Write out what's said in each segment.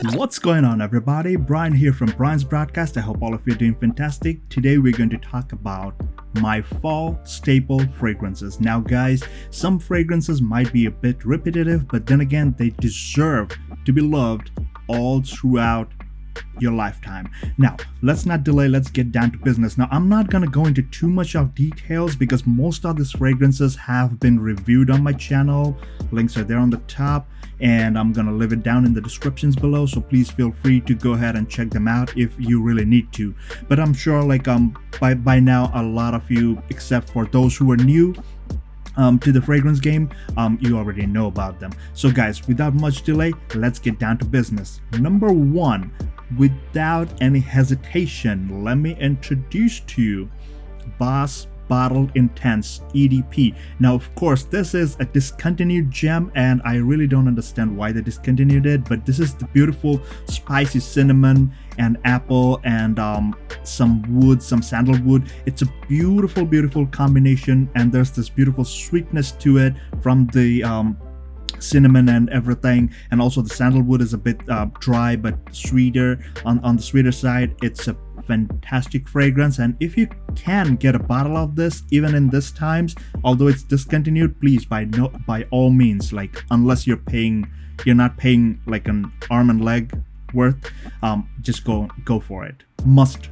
What's going on, everybody? Brian here from Brian's Broadcast. I hope all of you are doing fantastic. Today we're going to talk about my fall staple fragrances. Now guys, some fragrances might be a bit repetitive, but then again, they deserve to be loved all throughout your lifetime. Now, let's not delay, let's get down to business. Now, I'm not gonna go into too much of details because most of these fragrances have been reviewed on my channel. Links are there on the top, and I'm gonna leave it down in the descriptions below, so please feel free to go ahead and check them out if you really need to. But I'm sure by now a lot of you, except for those who are new to the fragrance game, you already know about them. So guys, without much delay, let's get down to business. Number one, without any hesitation, let me introduce to you Boss Bottled Intense EDP. Now, of course, this is a discontinued gem, and I really don't understand why they discontinued it, but this is the beautiful spicy cinnamon and apple and some wood, some sandalwood. It's a beautiful combination, and there's this beautiful sweetness to it from the cinnamon and everything, and also the sandalwood is a bit dry but sweeter on the sweeter side. It's a fantastic fragrance, and if you can get a bottle of this even in this times, although it's discontinued, please by all means, like, unless you're not paying like an arm and leg worth, just go for it. Must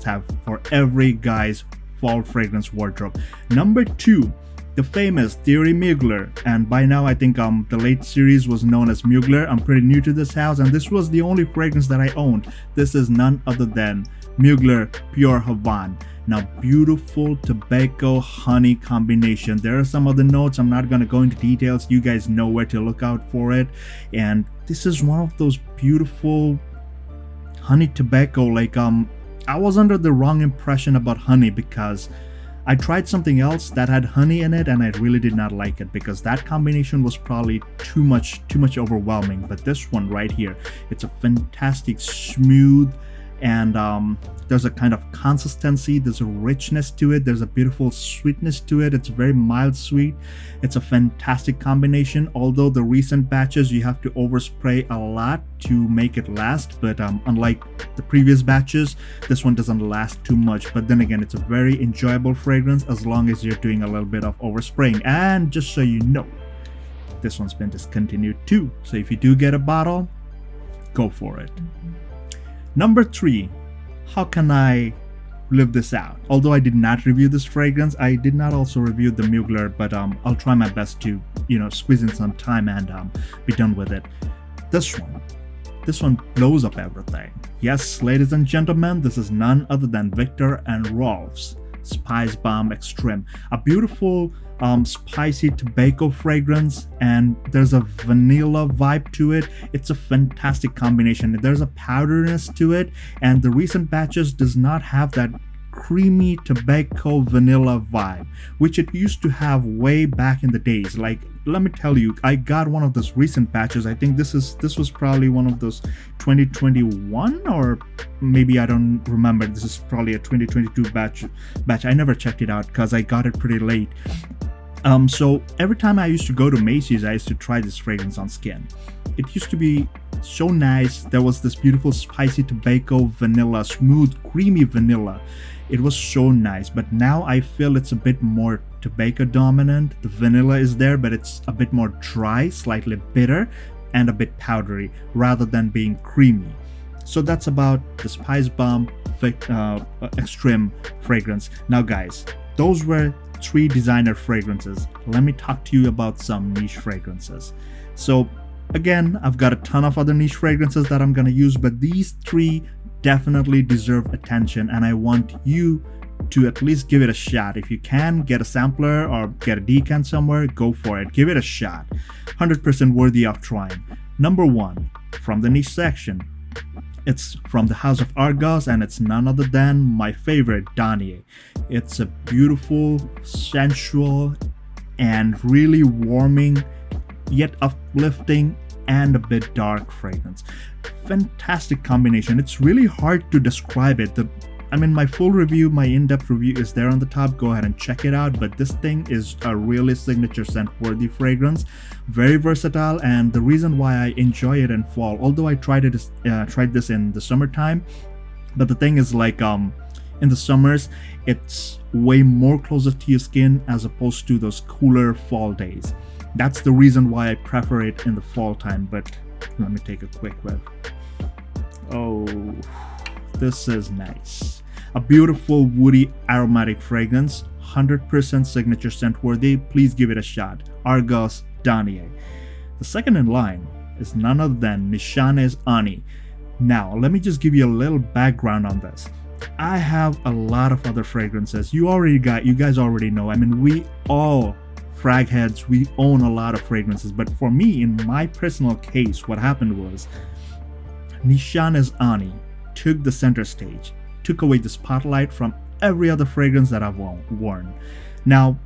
have for every guy's fall fragrance wardrobe. Number two, the famous Theory Mugler, and by now I think the late series was known as Mugler. I'm pretty new to this house, and this was the only fragrance that I owned. This is none other than Mugler Pure Havane. Now, beautiful tobacco honey combination. There are some other notes, I'm not going to go into details, you guys know where to look out for it. And this is one of those beautiful honey tobacco, like I was under the wrong impression about honey because I tried something else that had honey in it, and I really did not like it because that combination was probably too much overwhelming. But this one right here, it's a fantastic smooth, and there's a kind of consistency, there's a richness to it, there's a beautiful sweetness to it. It's very mild sweet. It's a fantastic combination, although the recent batches you have to overspray a lot to make it last, but unlike the previous batches, this one doesn't last too much. But then again, it's a very enjoyable fragrance as long as you're doing a little bit of overspraying. And just so you know, this one's been discontinued too, so if you do get a bottle, go for it. Number three, how can I live this out? Although I did not review this fragrance, I did not also review the Mugler, but I'll try my best to, squeeze in some time and be done with it. This one blows up everything. Yes, ladies and gentlemen, this is none other than Victor and Rolf's Spice Bomb Extreme. A beautiful spicy tobacco fragrance, and there's a vanilla vibe to it. It's a fantastic combination. There's a powderiness to it, and the recent batches does not have that creamy tobacco vanilla vibe, which it used to have way back in the days. Like, let me tell you, I got one of those recent batches. I think this was probably one of those 2021, or maybe I don't remember. This is probably a 2022 batch. I never checked it out because I got it pretty late. So every time I used to go to Macy's, I used to try this fragrance on skin. It used to be so nice. There was this beautiful spicy tobacco vanilla, smooth, creamy vanilla. It was so nice, but now I feel it's a bit more tobacco dominant. The vanilla is there, but it's a bit more dry, slightly bitter, and a bit powdery rather than being creamy. So that's about the Spice Bomb Extreme fragrance. Now guys, those were 3 designer fragrances. Let me talk to you about some niche fragrances. So again, I've got a ton of other niche fragrances that I'm gonna use, but these 3 definitely deserve attention, and I want you to at least give it a shot. If you can, get a sampler or get a decant somewhere, go for it. Give it a shot. 100% worthy of trying. Number 1, from the niche section. It's from the house of Argos, and it's none other than my favorite, Danier. It's a beautiful, sensual, and really warming, yet uplifting, and a bit dark fragrance. Fantastic combination. It's really hard to describe it. The I mean, my full review, my in-depth review is there on the top. Go ahead and check it out. But this thing is a really signature scent worthy fragrance, very versatile. And the reason why I enjoy it in fall, although I tried this in the summertime, but the thing is like in the summers, it's way more closer to your skin as opposed to those cooler fall days. That's the reason why I prefer it in the fall time. But let me take a quick whiff. Oh, this is nice. A beautiful woody aromatic fragrance, 100% signature scent worthy. Please give it a shot. Argos Danier. The second in line is none other than Nishan's Ani. Now, let me just give you a little background on this. I have a lot of other fragrances. You guys already know. I mean, we all frag heads, we own a lot of fragrances. But for me, in my personal case, what happened was Nishan's Ani took the center stage, took away the spotlight from every other fragrance that I've worn. Now,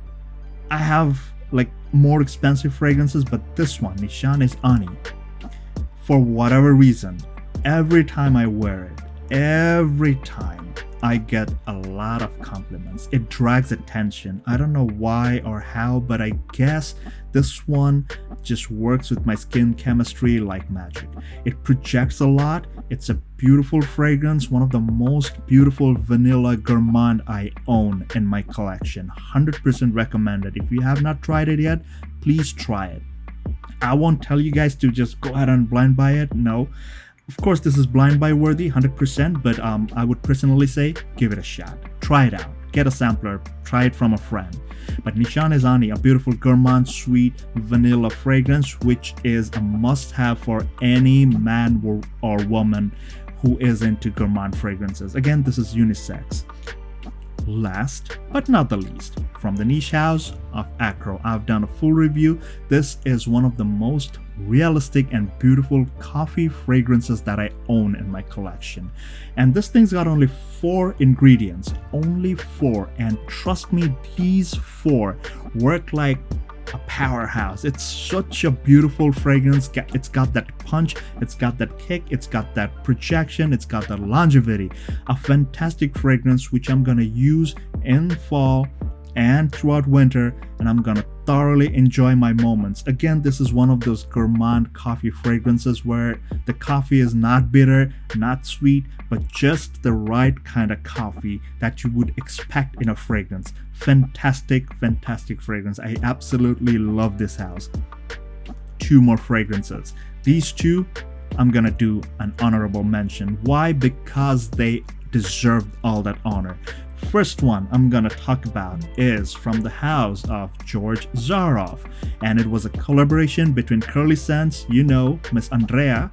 I have like more expensive fragrances, but this one, Nishan's Ani, for whatever reason, every time I wear it, every time I get a lot of compliments. It drags attention. I don't know why or how, but I guess this one just works with my skin chemistry like magic. It projects a lot. It's a beautiful fragrance, one of the most beautiful vanilla gourmand I own in my collection. 100% recommended. If you have not tried it yet, please try it. I won't tell you guys to just go ahead and blind buy it. No. Of course, this is blind buy worthy, 100%, but I would personally say give it a shot. Try it out. Get a sampler. Try it from a friend. But Nishan's Ani, a beautiful gourmand sweet vanilla fragrance, which is a must-have for any man or woman who is into gourmand fragrances. Again, this is unisex. Last but not the least, from the niche house of Acro, I've done a full review. This is one of the most realistic and beautiful coffee fragrances that I own in my collection. And this thing's got only 4 ingredients, only 4. And trust me, these 4 work like a powerhouse. It's such a beautiful fragrance. It's got that punch, it's got that kick, it's got that projection, it's got that longevity. A fantastic fragrance which I'm gonna use in fall and throughout winter, and I'm gonna thoroughly enjoy my moments. Again, this is one of those gourmand coffee fragrances where the coffee is not bitter, not sweet, but just the right kind of coffee that you would expect in a fragrance. Fantastic fragrance. I absolutely love this house. 2 more fragrances. These 2, I'm gonna do an honorable mention. Why? Because they deserved all that honor. First one I'm gonna talk about is from the house of George Zaroff, and it was a collaboration between Curly Scents, you know, Miss Andrea,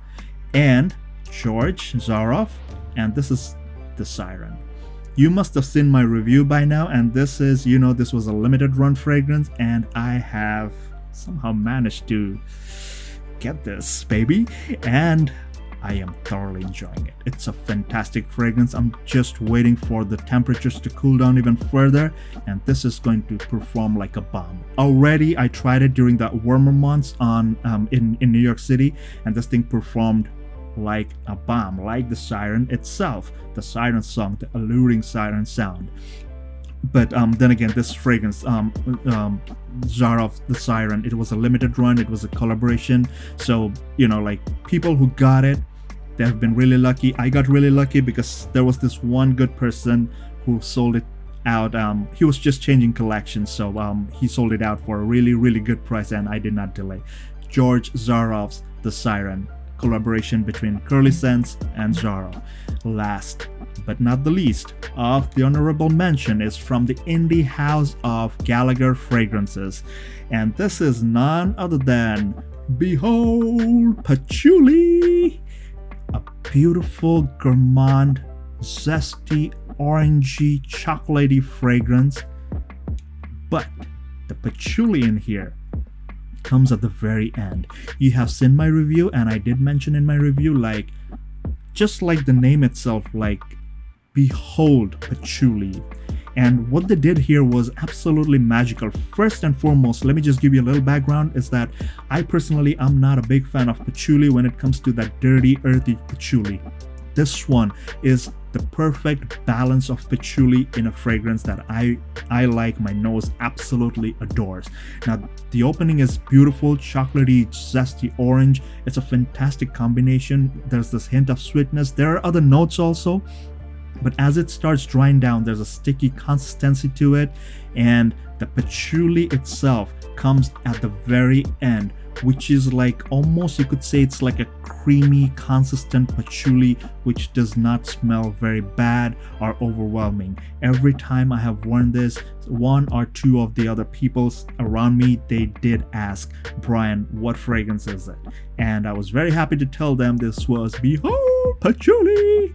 and George Zaroff, and this is the Siren. You must have seen my review by now, and this is, you know, this was a limited run fragrance, and I have somehow managed to get this baby, and I am thoroughly enjoying it. It's a fantastic fragrance. I'm just waiting for the temperatures to cool down even further, and this is going to perform like a bomb. Already, I tried it during the warmer months in New York City, and this thing performed like a bomb, like the Siren itself, the Siren song, the alluring Siren sound. But then again, this fragrance, Zaroff, the Siren, it was a limited run, it was a collaboration. So, you know, like people who got it, they have been really lucky. I got really lucky because there was this one good person who sold it out. He was just changing collections, so he sold it out for a really good price, and I did not delay. George Zaroff's The Siren, collaboration between Curly Scents and Zaroff. Last but not the least of the honorable mention is from the indie house of Gallagher Fragrances, and this is none other than, behold, Patchouli, a beautiful gourmand, zesty, orangey, chocolatey fragrance. But the patchouli in here comes at the very end. You have seen my review, and I did mention in my review, like, just like the name itself, like, behold patchouli. And what they did here was absolutely magical. First and foremost, let me just give you a little background, is that I personally am not a big fan of patchouli when it comes to that dirty, earthy patchouli. This one is the perfect balance of patchouli in a fragrance that I like, my nose absolutely adores. Now the opening is beautiful, chocolatey, zesty orange. It's a fantastic combination. There's this hint of sweetness. There are other notes also, but as it starts drying down, there's a sticky consistency to it, and the patchouli itself comes at the very end, which is like almost, you could say it's like a creamy, consistent patchouli, which does not smell very bad or overwhelming. Every time I have worn this, one or two of the other people around me, they did ask, Brian, what fragrance is it? And I was very happy to tell them this was Behold Patchouli.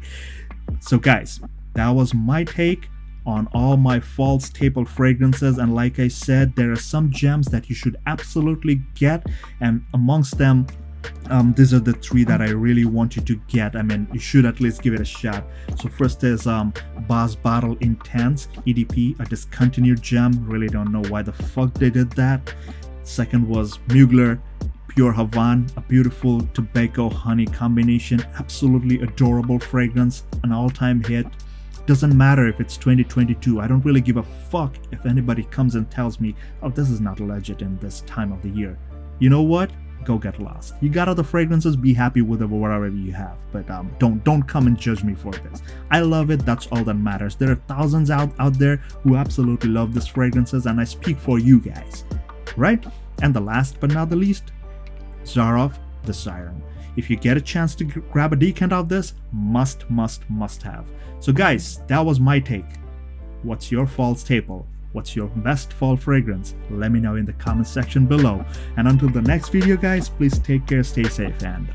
So guys, that was my take on all my fall staple fragrances, and like I said, there are some gems that you should absolutely get, and amongst them these are the three that I really want you to get. I mean, you should at least give it a shot. So first is Boss Bottle Intense EDP, a discontinued gem. Really don't know why the fuck they did that. Second was MUGLER Pure Havane, a beautiful tobacco honey combination, absolutely adorable fragrance, an all-time hit. Doesn't matter if it's 2022, I don't really give a fuck if anybody comes and tells me, oh, this is not legit in this time of the year. You know what? Go get lost. You got other fragrances, be happy with whatever you have, but don't come and judge me for this. I love it, that's all that matters. There are thousands out there who absolutely love these fragrances, and I speak for you guys, right? And the last but not the least, Rolf the Siren. If you get a chance to grab a decant of this, must have. So guys, that was my take. What's your fall staple? What's your best fall fragrance? Let me know in the comment section below. And until the next video guys, please take care, stay safe, and